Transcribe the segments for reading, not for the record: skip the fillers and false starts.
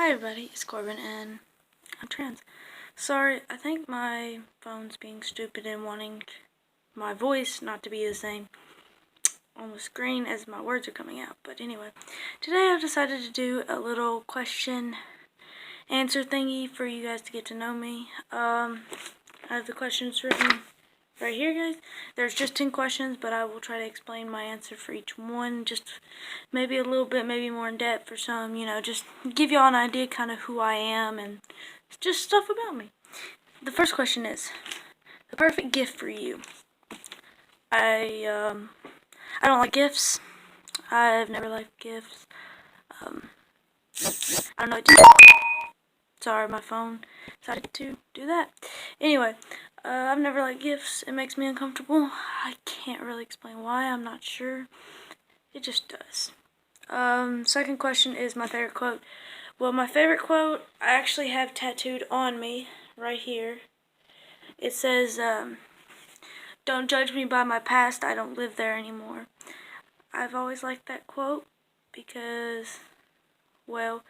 Hi everybody, it's Corbin and I'm trans. Sorry, I think my phone's being stupid and wanting my voice not to be the same on the screen as my words are coming out. But anyway, today I've decided to do a little question answer thingy for you guys to get to know me. I have the questions written right here, guys. There's just 10 questions, but I will try to explain my answer for each one, just maybe a little bit, maybe more in depth for some, just give y'all an idea kind of who I am and just stuff about me. The first question is, the perfect gift for you. I don't like gifts. I've never liked gifts. I don't know. Sorry, my phone decided to do that. Anyway, I've never liked gifts. It makes me uncomfortable. I can't really explain why. I'm not sure. It just does. Second question is my favorite quote. Well, my favorite quote I actually have tattooed on me right here. It says, "Don't judge me by my past. I don't live there anymore." I've always liked that quote because, well,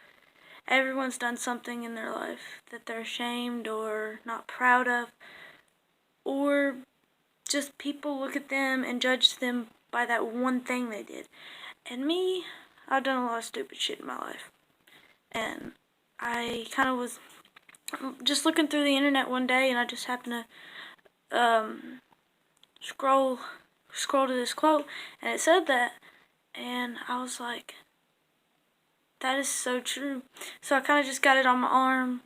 everyone's done something in their life that they're ashamed or not proud of, or just people look at them and judge them by that one thing they did. And me, I've done a lot of stupid shit in my life. And I kind of was just looking through the internet one day, and I just happened to scroll to this quote, and it said that, and I was like, that is so true. So I kind of just got it on my arm,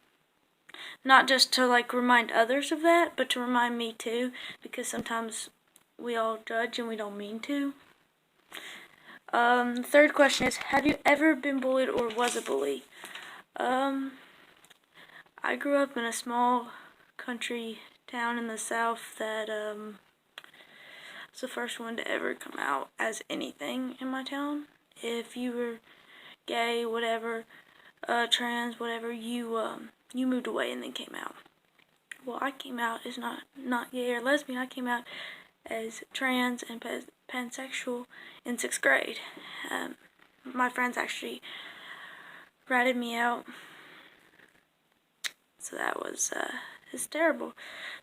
not just to like remind others of that, but to remind me too, because sometimes we all judge and we don't mean to. The third question is, have you ever been bullied or was a bully? I grew up in a small country town in the South that was the first one to ever come out as anything in my town. If you were gay, whatever, trans, whatever, you moved away and then came out. Well, I came out as not gay or lesbian. I came out as trans and pansexual in 6th grade. My friends actually ratted me out, so that was it's terrible.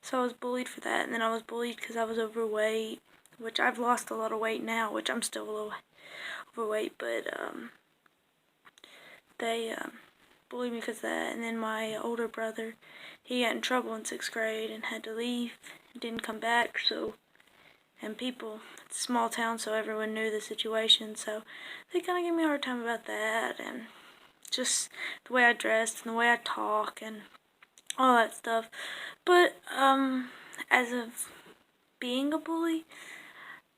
So I was bullied for that, and then I was bullied because I was overweight, which I've lost a lot of weight now, which I'm still a little overweight, but they bullied me because of that. And then my older brother, he got in trouble in 6th grade and had to leave, didn't come back, and people, it's a small town, so everyone knew the situation, so they kind of gave me a hard time about that, and just the way I dressed and the way I talk and all that stuff. But as of being a bully,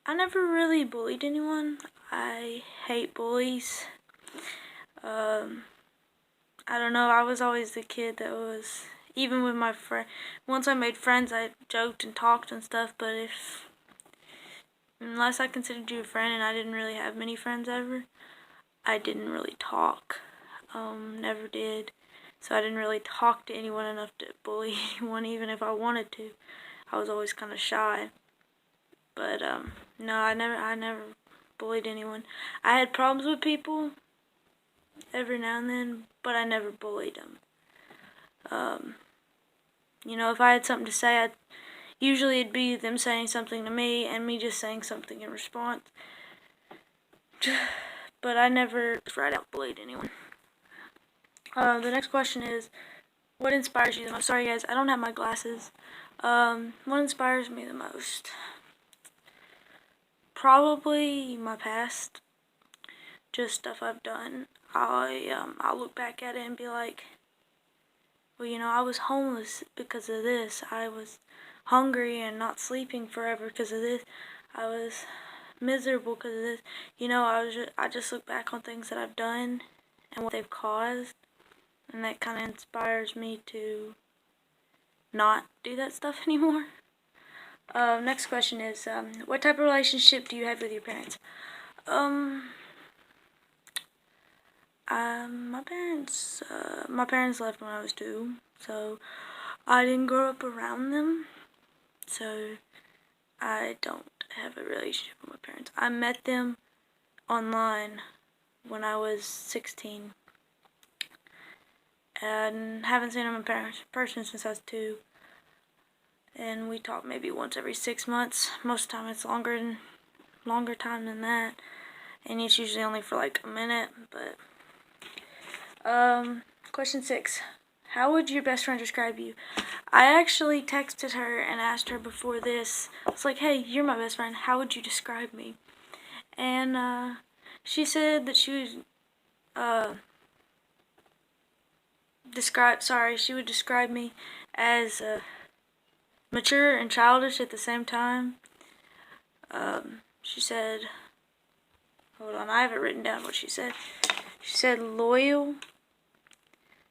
I never really bullied anyone. I hate bullies. I don't know, I was always the kid that was, even with my friend, once I made friends, I joked and talked and stuff, but unless I considered you a friend, and I didn't really have many friends ever, I didn't really talk. Never did. So I didn't really talk to anyone enough to bully anyone, even if I wanted to. I was always kind of shy. But no, I never bullied anyone. I had problems with people every now and then, but I never bullied them. If I had something to say, usually it'd be them saying something to me and me just saying something in response. But I never right out bullied anyone. The next question is, what inspires you the most? Sorry guys, I don't have my glasses. What inspires me the most? Probably my past. Just stuff I've done. I'll look back at it and be like, well, I was homeless because of this. I was hungry and not sleeping forever because of this. I was miserable because of this. I just look back on things that I've done and what they've caused, and that kind of inspires me to not do that stuff anymore. Next question is, what type of relationship do you have with your parents? My parents left when I was 2, so I didn't grow up around them, so I don't have a relationship with my parents. I met them online when I was 16. and haven't seen him in person since I was 2. And we talk maybe once every 6 months. Most of the time it's longer time than that. And it's usually only for like a minute. But question 6. How would your best friend describe you? I actually texted her and asked her before this. It's like, hey, you're my best friend. How would you describe me? And she said that she would describe me as mature and childish at the same time. She said, hold on, I have it written down what she said. She said loyal,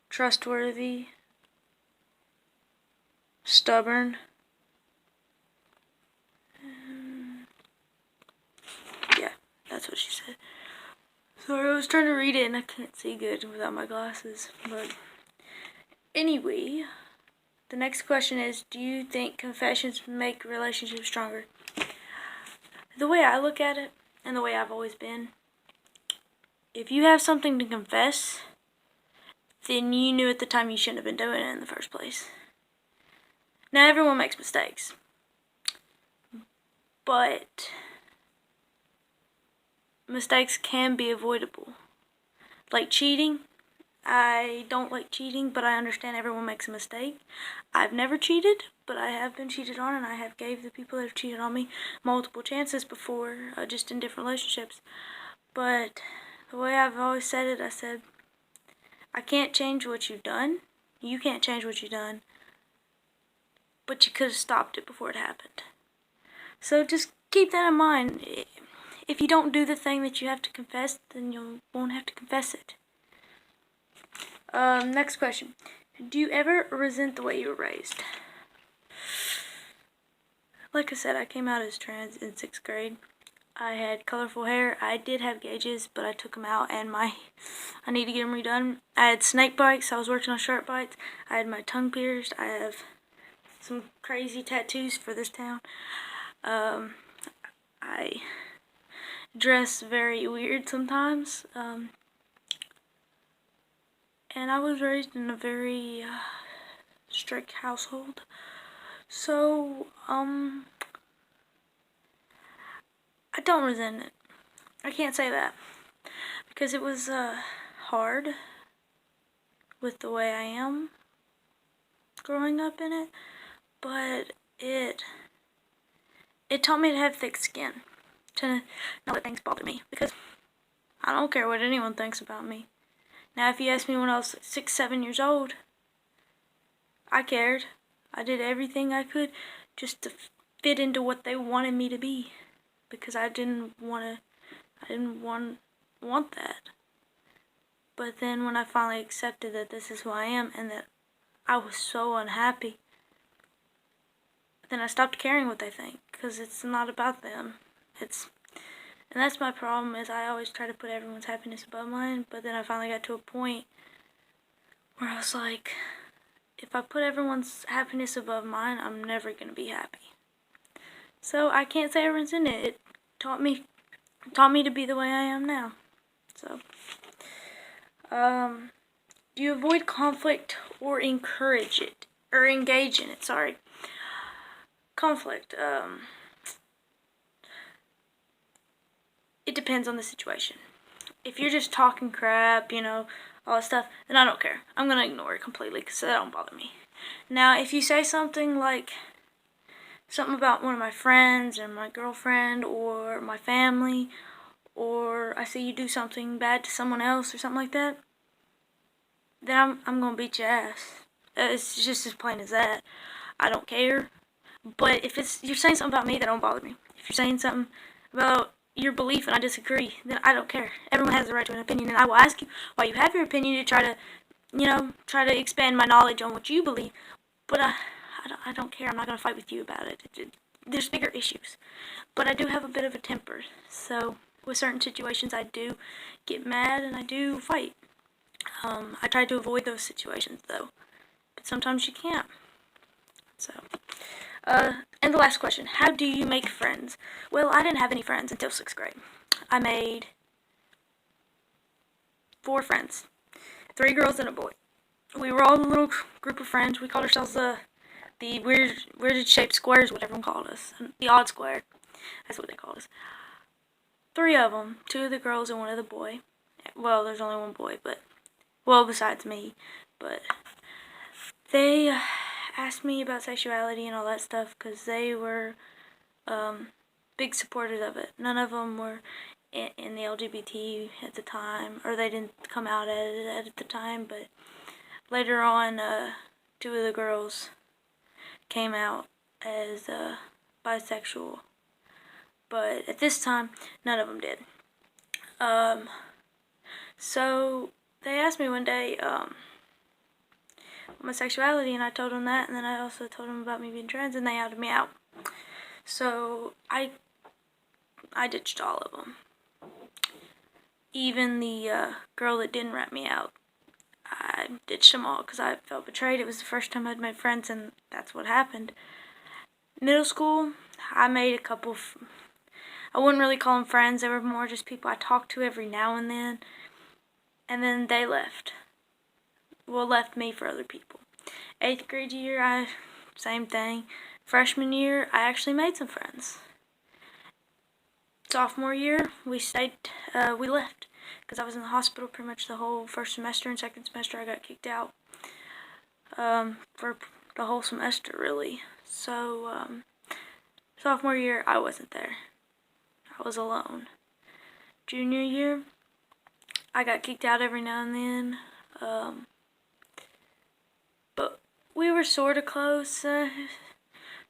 trustworthy, stubborn, yeah, that's what she said. Sorry, I was trying to read it and I couldn't see good without my glasses. But anyway, the next question is, do you think confessions make relationships stronger? The way I look at it, and the way I've always been, if you have something to confess, then you knew at the time you shouldn't have been doing it in the first place. Now, everyone makes mistakes, but mistakes can be avoidable. Like cheating. I don't like cheating, but I understand everyone makes a mistake. I've never cheated, but I have been cheated on, and I have gave the people that have cheated on me multiple chances before, just in different relationships. But the way I've always said it, I said, I can't change what you've done. You can't change what you've done. But you could have stopped it before it happened. So just keep that in mind. If you don't do the thing that you have to confess, then you won't have to confess it. Next question. Do you ever resent the way you were raised? Like I said, I came out as trans in 6th grade. I had colorful hair. I did have gauges, but I took them out, and I need to get them redone. I had snake bites. I was working on shark bites. I had my tongue pierced. I have some crazy tattoos for this town. I dress very weird sometimes. And I was raised in a very strict household. So, I don't resent it. I can't say that. Because it was hard with the way I am growing up in it. But it taught me to have thick skin. To not let things bother me. Because I don't care what anyone thinks about me. Now, if you asked me when I was 6, 7 years old, I cared. I did everything I could just to fit into what they wanted me to be, because I didn't want that. But then when I finally accepted that this is who I am and that I was so unhappy, then I stopped caring what they think, because it's not about them. And that's my problem, is I always try to put everyone's happiness above mine, but then I finally got to a point where I was like, if I put everyone's happiness above mine, I'm never going to be happy. So I can't say I resent it. It taught me to be the way I am now. So, do you avoid conflict or encourage it? Or engage in it, sorry. Conflict, it depends on the situation. If you're just talking crap, all that stuff, then I don't care. I'm going to ignore it completely, because that don't bother me. Now, if you say something like, something about one of my friends and my girlfriend or my family, or I see you do something bad to someone else or something like that, then I'm going to beat your ass. It's just as plain as that. I don't care. But if you're saying something about me, that don't bother me. If you're saying something about your belief and I disagree, then I don't care. Everyone has the right to an opinion, and I will ask you why you have your opinion to try to expand my knowledge on what you believe. But I don't care. I'm not going to fight with you about it. There's bigger issues. But I do have a bit of a temper, so with certain situations I do get mad and I do fight. I try to avoid those situations, though. But sometimes you can't. So, and the last question, how do you make friends? Well, I didn't have any friends until 6th grade. I made 4 friends, 3 girls and a boy. we were all a little group of friends. We called ourselves the weirded shaped squares, what everyone called us. The odd square. That's what they called us. 3 of them. 2 of the girls and 1 of the boy. Well, there's only 1 boy, but, well, besides me. But they asked me about sexuality and all that stuff because they were big supporters of it. None of them were in the LGBT at the time, or they didn't come out at the time, but later on, 2 of the girls came out as bisexual, but at this time, none of them did. So they asked me one day my sexuality, and I told them that, and then I also told them about me being trans, and they outed me out. So I ditched all of them. Even the girl that didn't rat me out, I ditched them all because I felt betrayed. It was the first time I'd made friends, and that's what happened. Middle school, I made a couple. I wouldn't really call them friends. They were more just people I talked to every now and then. And then they left. Well, left me for other people. 8th grade year, same thing. Freshman year, I actually made some friends. Sophomore year, we left because I was in the hospital pretty much the whole first semester, and second semester I got kicked out for the whole semester, really. So sophomore year, I wasn't there. I was alone. Junior year, I got kicked out every now and then, but we were sort of close.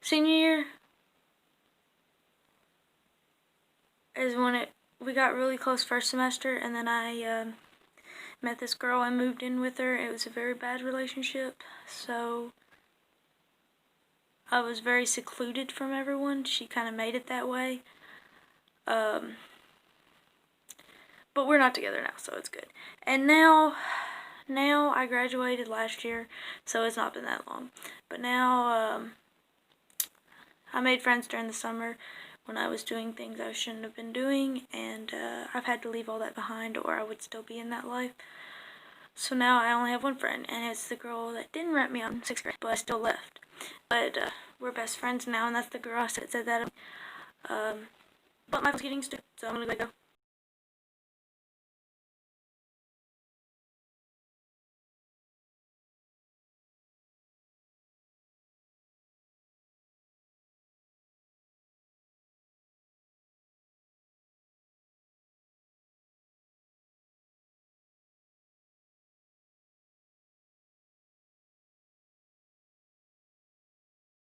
Senior year is when we got really close first semester, and then I met this girl and moved in with her. It was a very bad relationship, so I was very secluded from everyone. She kind of made it that way. But we're not together now, so it's good. And now I graduated last year, so it's not been that long. But now I made friends during the summer when I was doing things I shouldn't have been doing, and I've had to leave all that behind, or I would still be in that life. So now I only have 1 friend, and it's the girl that didn't rat me out in 6th grade, but I still left. But we're best friends now, and that's the girl I said that. But my phone's getting stupid, so I'm gonna go.